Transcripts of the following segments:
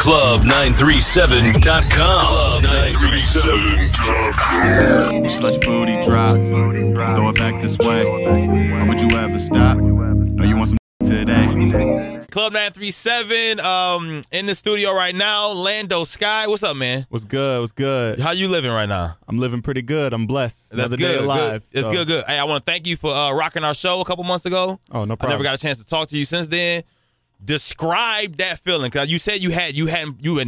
Club937.com. Club937.com. Just let your booty drop. Throw it back this way. Why would you ever stop? No, you want some today. Club 937 in the studio right now. Lando Sky, what's up, man? What's good? What's good? How you living right now? I'm living pretty good. I'm blessed. That's Another good. day alive. It's good. Hey, I want to thank you for rocking our show a couple months ago. Oh, no problem. I never got a chance to talk to you since then. Describe that feeling, because you said you had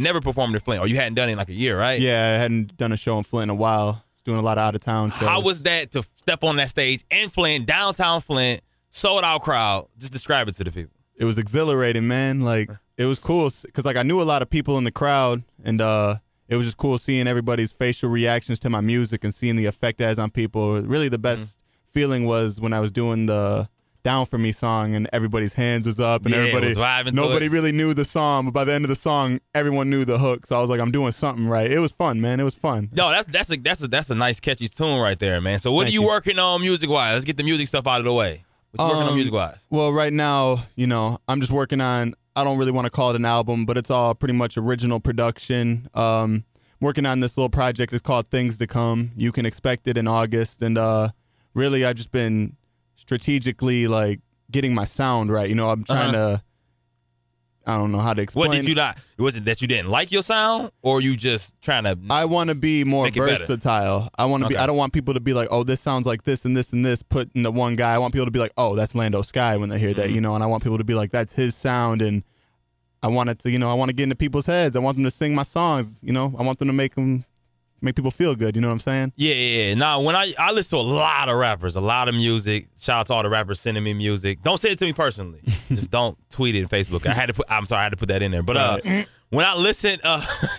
never performed in Flint, or you hadn't done it in like a year, right? Yeah, I hadn't done a show in Flint in a while. I was doing a lot of out of town shows. How was that to step on that stage in Flint, downtown Flint, sold out crowd? Just describe it to the people. It was exhilarating, man. Like, it was cool because like I knew a lot of people in the crowd, and it was just cool seeing everybody's facial reactions to my music and seeing the effect it has on people. Really, the best feeling was when I was doing the Down For Me song and everybody's hands was up and nobody really knew the song, but by the end of the song everyone knew the hook, so I was like, I'm doing something right. It was fun, man. It was fun. No, that's a nice catchy tune right there, man. So what are you working on music wise? Let's get the music stuff out of the way. What you working on music wise? Well, right now, I'm just working on, I don't really want to call it an album, but it's all pretty much original production. Working on this little project. It's called Things to Come. You can expect it in August, and really I've just been strategically like getting my sound right. I'm trying to, I don't know how to explain. What did you not? Was it that you didn't like your sound, or you just trying to? I want to be more versatile. I want to be. I don't want people to be like, oh, this sounds like this and this and this put in the one guy. I want people to be like, oh, that's Lando Sky when they hear that, and I want people to be like, that's his sound, and I want it to, I want to get into people's heads. I want them to sing my songs. I want them to make people feel good. You know what I'm saying? Yeah. Now, when I listen to a lot of rappers, a lot of music. Shout out to all the rappers sending me music. Don't send it to me personally. Just don't tweet it on Facebook. I had to put that in there. But when I listen,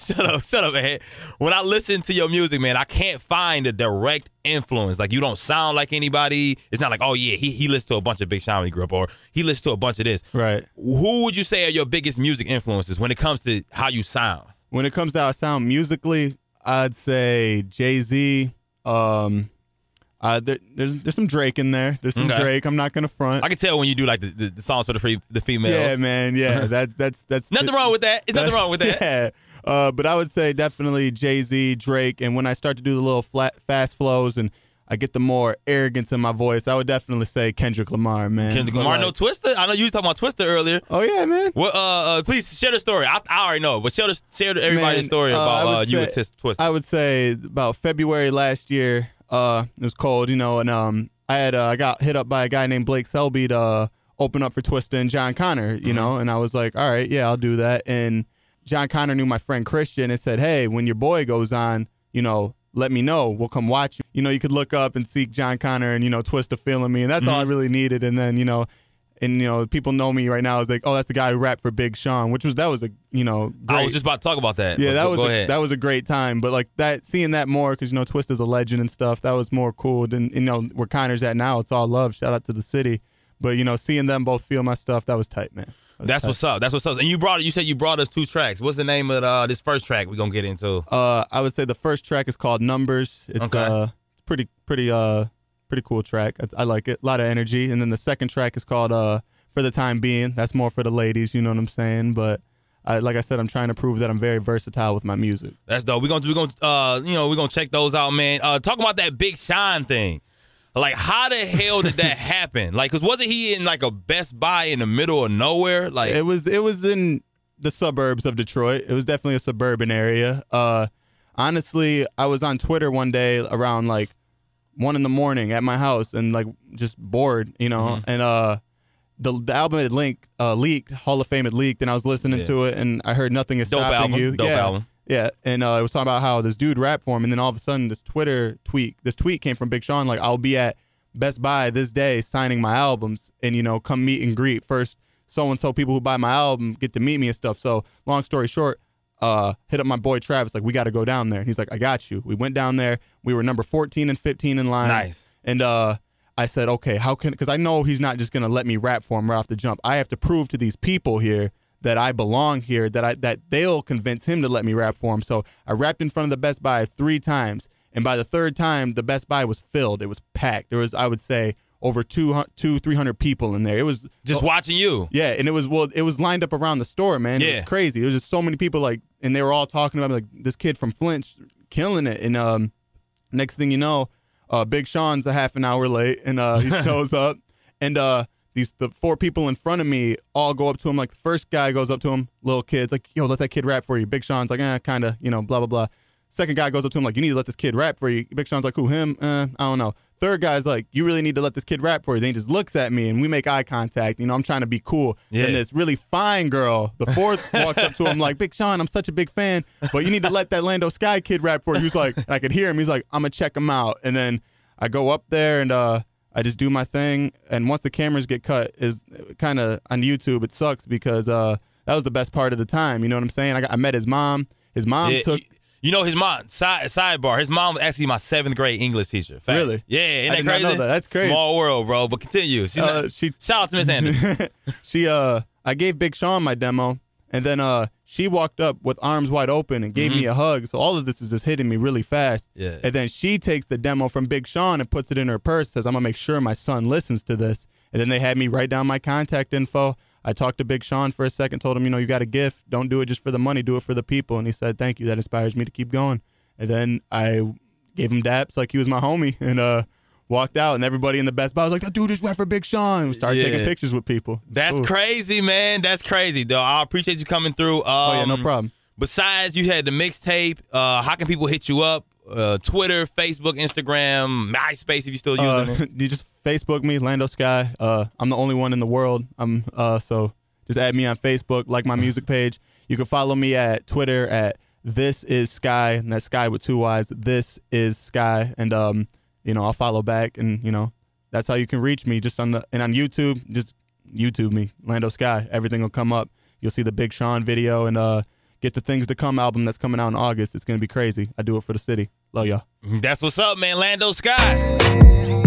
shut up, man. When I listen to your music, man, I can't find a direct influence. Like, you don't sound like anybody. It's not like, oh yeah, he listened to a bunch of Big Sean when he grew up, or he listened to a bunch of this. Right. Who would you say are your biggest music influences when it comes to how you sound? When it comes to how I sound musically, I'd say Jay-Z. There's some Drake in there. There's some Drake. I'm not gonna front. I can tell when you do like the songs for the females. Yeah, man. Yeah, that's nothing wrong with that. There's nothing wrong with that. Yeah. But I would say definitely Jay-Z, Drake, and when I start to do the little fast flows and I get the more arrogance in my voice, I would definitely say Kendrick Lamar, man. Kendrick Lamar, no Twister. I know you was talking about Twister earlier. Oh yeah, man. Well, please share the story. I already know, but share everybody the story about you with Twister. I would say about February last year. It was cold, and I got hit up by a guy named Blake Selby to open up for Twista and John Connor, and I was like, all right, yeah, I'll do that. And John Connor knew my friend Christian and said, hey, when your boy goes on, let me know. We'll come watch you. You could look up and see John Connor and, Twista feeling me, and that's all I really needed. And then, people know me right now as like, oh, that's the guy who rapped for Big Sean, that was a, great. I was just about to talk about that. Yeah, that was a great time. But like seeing that more, because Twista's a legend and stuff, that was more cool than where Connor's at now. It's all love. Shout out to the city. But seeing them both feel my stuff, that was tight, man. That's what's up. That's what's up. And you said you brought us 2 tracks. What's the name of this first track we're gonna get into? I would say the first track is called Numbers. It's pretty cool track. I like it. A lot of energy. And then the second track is called For the Time Being. That's more for the ladies, you know what I'm saying? But like I said, I'm trying to prove that I'm very versatile with my music. That's dope. We're gonna check those out, man. Talking about that Big Sean thing. Like, how the hell did that happen? Like, cause wasn't he in like a Best Buy in the middle of nowhere? Like, it was in the suburbs of Detroit. It was definitely a suburban area. Honestly, I was on Twitter one day around like 1 in the morning at my house and like just bored, and the album had leaked, Hall of Fame had leaked, and I was listening to it, and I heard Nothing Is Stopping You. Dope album. Yeah, and it was talking about how this dude rapped for him, and then all of a sudden this tweet came from Big Sean, like, I'll be at Best Buy this day signing my albums, and come meet and greet. First, so-and-so people who buy my album get to meet me and stuff. So long story short, hit up my boy Travis, like, we got to go down there. And he's like, I got you. We went down there. We were number 14 and 15 in line. Nice. And I said, okay, because I know he's not just going to let me rap for him right off the jump. I have to prove to these people here that I belong here, that they'll convince him to let me rap for him. So I rapped in front of the Best Buy 3 times, and by the 3rd time, the Best Buy was filled. It was packed. There was, I would say, over 300 people in there. It was just watching you. Yeah, and it was lined up around the store, man. It was crazy. There was just so many people, like, and they were all talking about me, like, this kid from Flint's killing it. And next thing you know, Big Sean's a half an hour late, and he shows up, and the 4 people in front of me all go up to him. Like, the first guy goes up to him, little kid's like, yo, let that kid rap for you. Big Sean's like, kind of, blah, blah, blah. Second guy goes up to him like, you need to let this kid rap for you. Big Sean's like, who, him? I don't know. Third guy's like, you really need to let this kid rap for you. Then he just looks at me, and we make eye contact. I'm trying to be cool. Yeah. And this really fine girl, the fourth, walks up to him like, Big Sean, I'm such a big fan, but you need to let that Lando Sky kid rap for you. He was like, I could hear him. He's like, I'm going to check him out. And then I go up there, and I just do my thing. And once the cameras get cut, is kind of on YouTube, it sucks because that was the best part of the time. You know what I'm saying? I met his mom. His mom took... You know his mom, sidebar, his mom was actually my 7th grade English teacher. Fact. Really? Yeah, isn't I that did crazy? not know that. That's crazy. Small world, bro, but continue. Shout out to Miss Anderson. I gave Big Sean my demo, and then she walked up with arms wide open and gave me a hug. So all of this is just hitting me really fast. Yeah. And then she takes the demo from Big Sean and puts it in her purse, says, I'm going to make sure my son listens to this. And then they had me write down my contact info. I talked to Big Sean for a second, told him, you got a gift. Don't do it just for the money. Do it for the people. And he said, thank you. That inspires me to keep going. And then I gave him daps like he was my homie and walked out. And everybody in the Best Buy was like, that dude just rap for Big Sean. And we started taking pictures with people. That's crazy, man. That's crazy, though. I appreciate you coming through. Oh, yeah, no problem. Besides, you had the mixtape. How can people hit you up? Twitter, Facebook, Instagram, MySpace if you're still using it. You just Facebook me, Lando Sky. I'm the only one in the world. So just add me on Facebook, like my music page. You can follow me at Twitter at This Is Sky, and that's Sky with 2 Y's. This Is Sky, and I'll follow back, and that's how you can reach me. Just on YouTube, just YouTube me, Lando Sky. Everything will come up. You'll see the Big Sean video and get the Things to Come album that's coming out in August. It's gonna be crazy. I do it for the city. Love y'all. That's what's up, man. Lando Sky.